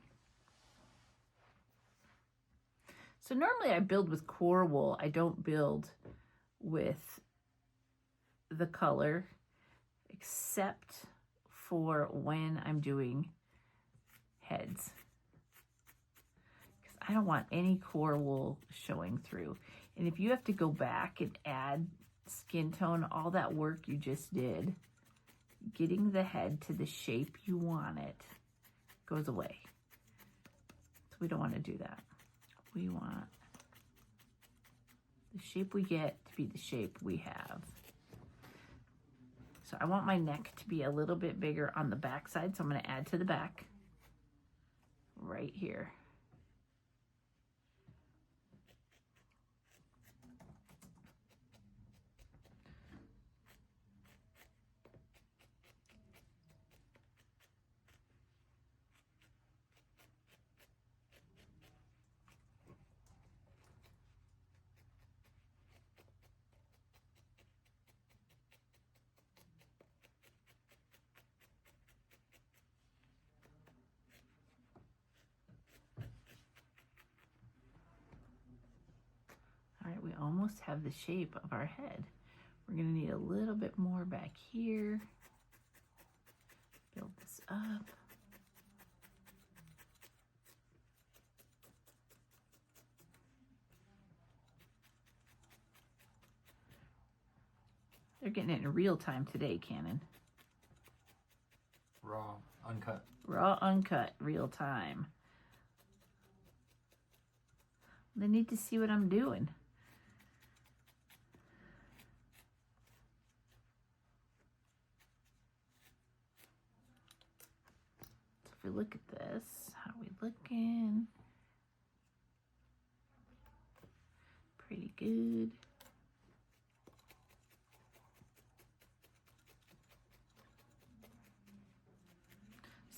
So normally I build with core wool. I don't build with the color, except for when I'm doing heads. Because I don't want any core wool showing through. And if you have to go back and add skin tone, all that work you just did, getting the head to the shape you want it goes away. So we don't want to do that. We want the shape we get to be the shape we have. So I want my neck to be a little bit bigger on the back side, so I'm going to add to the back right here. All right, we almost have the shape of our head. We're going to need a little bit more back here. Build this up. They're getting it in real time today, Cannon. Raw, uncut. Raw, uncut, real time. They need to see what I'm doing. So if we look at this, how are we looking? Pretty good.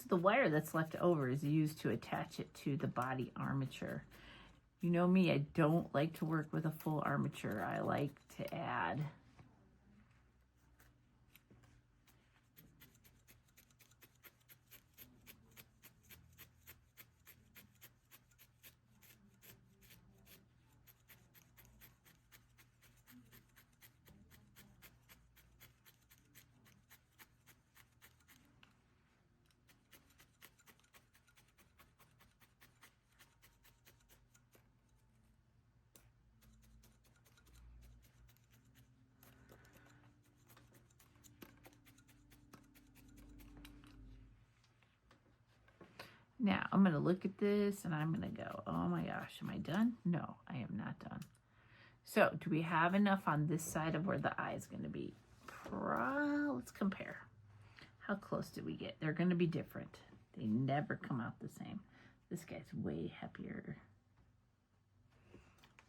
The wire that's left over is used to attach it to the body armature. You know me, I don't like to work with a full armature. I like to add Now, I'm going to look at this and I'm going to go, oh my gosh, am I done? No, I am not done. So, do we have enough on this side of where the eye is going to be? Let's compare. How close did we get? They're going to be different. They never come out the same. This guy's way happier.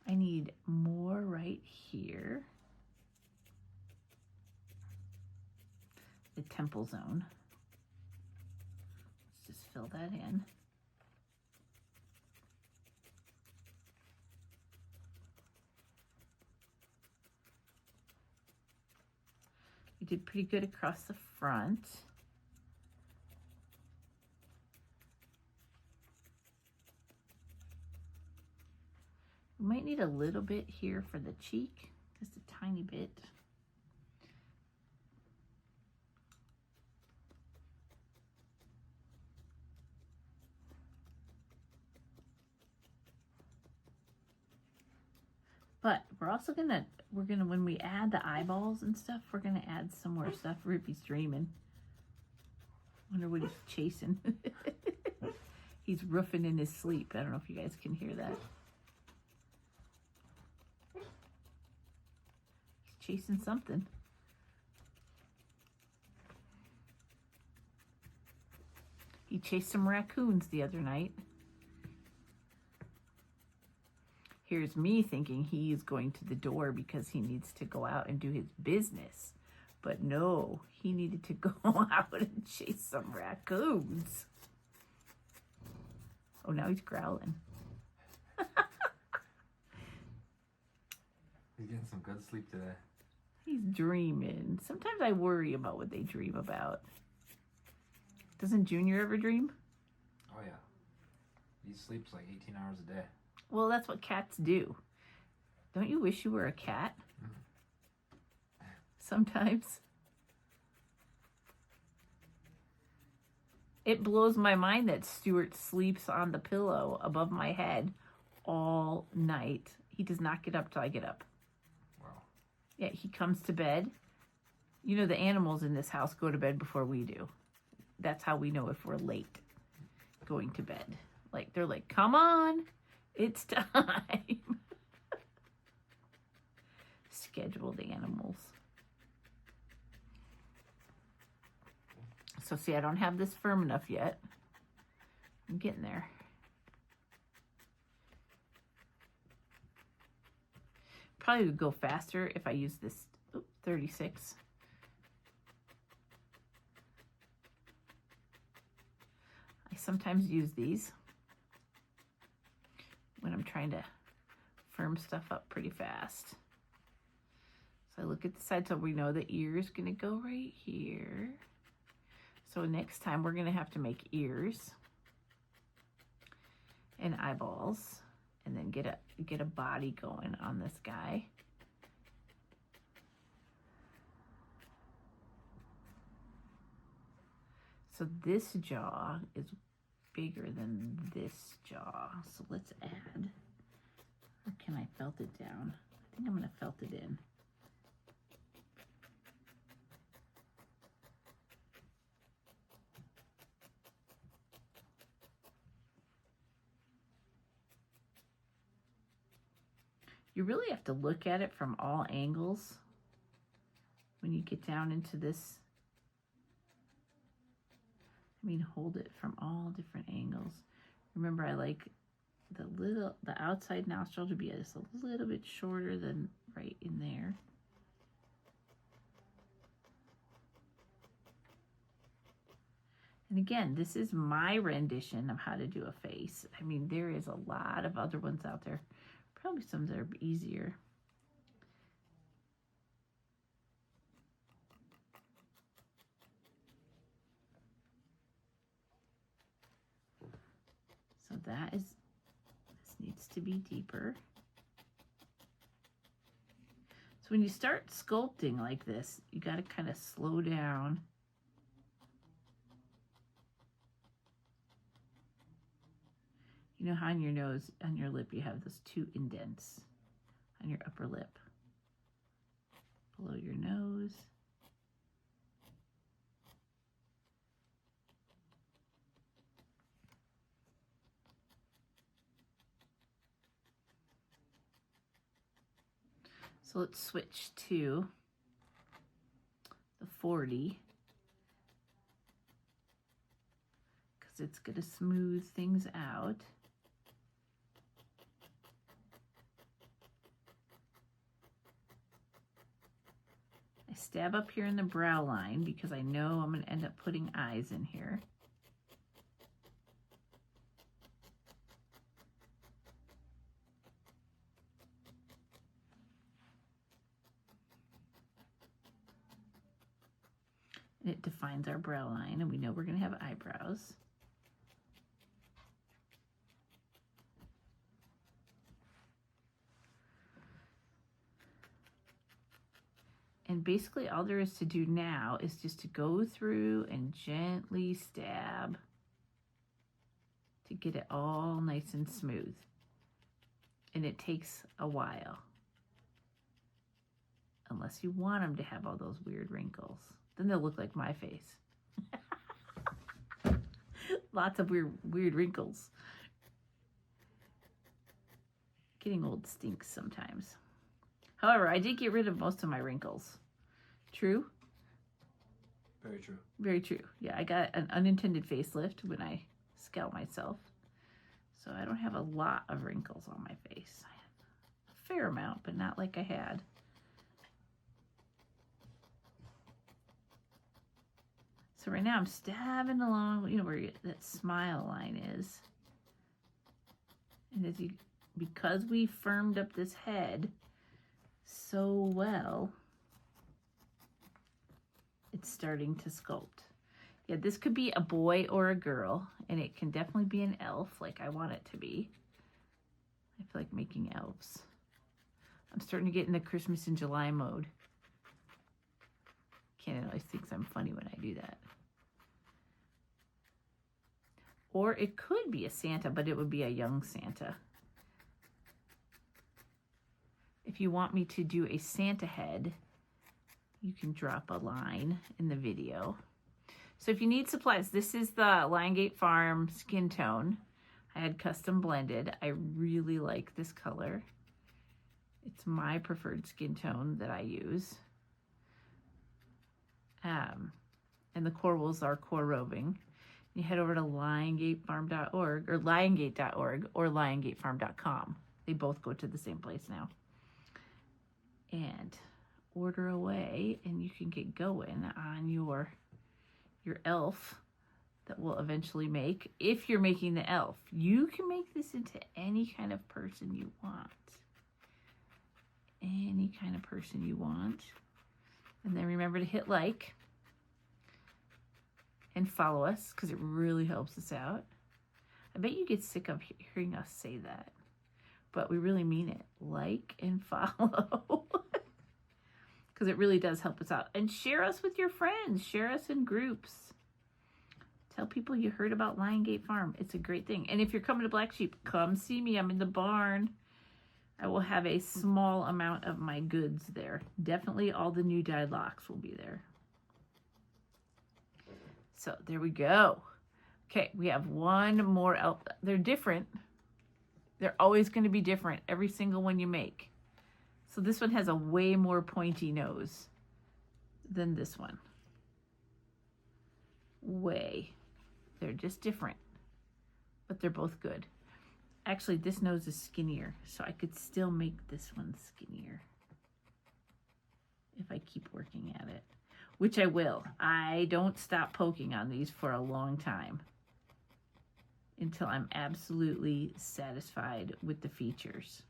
I need more right here. The temple zone. Let's just fill that in. We did pretty good across the front. We might need a little bit here for the cheek, just a tiny bit. But we're gonna, when we add the eyeballs and stuff, we're gonna add some more stuff. Rippy's dreaming. Wonder what he's chasing. He's roofing in his sleep. I don't know if you guys can hear that. He's chasing something. He chased some raccoons the other night. Here's me thinking he's going to the door because he needs to go out and do his business. But no, he needed to go out and chase some raccoons. Oh, now he's growling. He's getting some good sleep today. He's dreaming. Sometimes I worry about what they dream about. Doesn't Junior ever dream? Oh, yeah. He sleeps like 18 hours a day. Well, that's what cats do. Don't you wish you were a cat? Sometimes. It blows my mind that Stuart sleeps on the pillow above my head all night. He does not get up till I get up. Wow. Yeah, he comes to bed. You know, the animals in this house go to bed before we do. That's how we know if we're late going to bed. Like, they're like, come on, it's time. Scheduled animals. So see, I don't have this firm enough yet. I'm getting there. Probably would go faster if I use this 36. I sometimes use these when I'm trying to firm stuff up pretty fast. So I look at the side so we know the ear is going to go right here. So next time we're going to have to make ears and eyeballs and then get a body going on this guy. So this jaw is bigger than this jaw. So let's add, or can I felt it down? I think I'm going to felt it in. You really have to look at it from all angles when you get down into this. I mean, hold it from all different angles. Remember, I like the outside nostril to be just a little bit shorter than right in there. And again, this is my rendition of how to do a face. I mean, there is a lot of other ones out there. Probably some that are easier. So this needs to be deeper. So when you start sculpting like this, you got to kind of slow down. You know how on your nose, on your lip, you have those two indents on your upper lip. Below your nose. So let's switch to the 40. Because it's going to smooth things out. I stab up here in the brow line because I know I'm going to end up putting eyes in here. And it defines our brow line, and we know we're going to have eyebrows. And basically all there is to do now is just to go through and gently stab to get it all nice and smooth. And it takes a while. Unless you want them to have all those weird wrinkles. Then they'll look like my face. Lots of weird wrinkles. Getting old stinks sometimes. However, I did get rid of most of my wrinkles. True? Very true. Very true. Yeah, I got an unintended facelift when I scalped myself. So I don't have a lot of wrinkles on my face. I have a fair amount, but not like I had. So right now I'm stabbing along, you know, where that smile line is. And as you, because we firmed up this head so well, it's starting to sculpt. Yeah, this could be a boy or a girl, and it can definitely be an elf like I want it to be. I feel like making elves. I'm starting to get in the Christmas in July mode. Cannon always thinks I'm funny when I do that. Or it could be a Santa, but it would be a young Santa. If you want me to do a Santa head, you can drop a line in the video. So if you need supplies, this is the Liongate Farm skin tone. I had custom blended. I really like this color. It's my preferred skin tone that I use. And the core wools are core roving. You head over to liongatefarm.org or liongate.org or liongatefarm.com. They both go to the same place now. And order away, and you can get going on your elf that will eventually make. If you're making the elf, you can make this into any kind of person you want. Any kind of person you want. And then remember to hit like and follow us, because it really helps us out. I bet you get sick of hearing us say that, but we really mean it. Like and follow. Because it really does help us out. And share us with your friends. Share us in groups. Tell people you heard about Liongate Farm. It's a great thing. And if you're coming to Black Sheep, come see me. I'm in the barn. I will have a small amount of my goods there. Definitely all the new dyed locks will be there. So there we go. Okay, we have one more elf. They're different. They're always going to be different. Every single one you make. So this one has a way more pointy nose than this one. Way. They're just different, but they're both good. Actually, this nose is skinnier, so I could still make this one skinnier if I keep working at it, which I will. I don't stop poking on these for a long time until I'm absolutely satisfied with the features.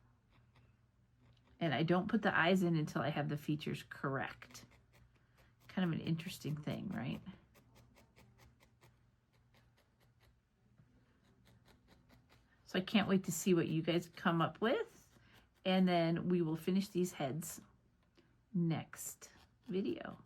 And I don't put the eyes in until I have the features correct. Kind of an interesting thing, right? So I can't wait to see what you guys come up with. And then we will finish these heads next video.